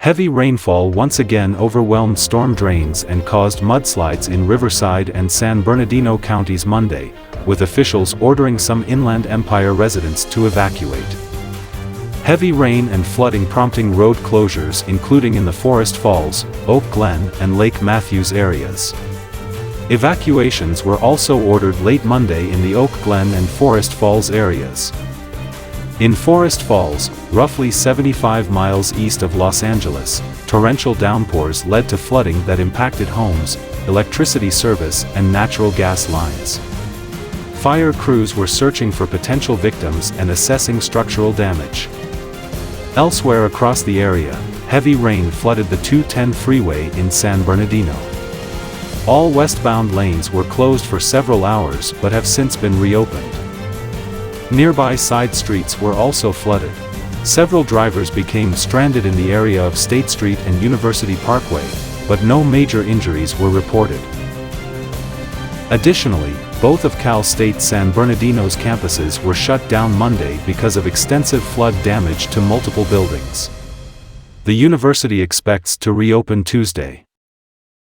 Heavy rainfall once again overwhelmed storm drains and caused mudslides in Riverside and San Bernardino counties Monday, with officials ordering some Inland Empire residents to evacuate. Heavy rain and flooding prompting road closures including in the Forest Falls, Oak Glen and Lake Mathews areas. Evacuations were also ordered late Monday in the Oak Glen and Forest Falls areas. In Forest Falls, roughly 75 miles east of Los Angeles, torrential downpours led to flooding that impacted homes, electricity service and natural gas lines. Fire crews were searching for potential victims and assessing structural damage. Elsewhere across the area, heavy rain flooded the 210 freeway in San Bernardino. All westbound lanes were closed for several hours but have since been reopened. Nearby side streets were also flooded. Several drivers became stranded in the area of State Street and University Parkway, but no major injuries were reported. Additionally, both of Cal State San Bernardino's campuses were shut down Monday because of extensive flood damage to multiple buildings. The university expects to reopen Tuesday.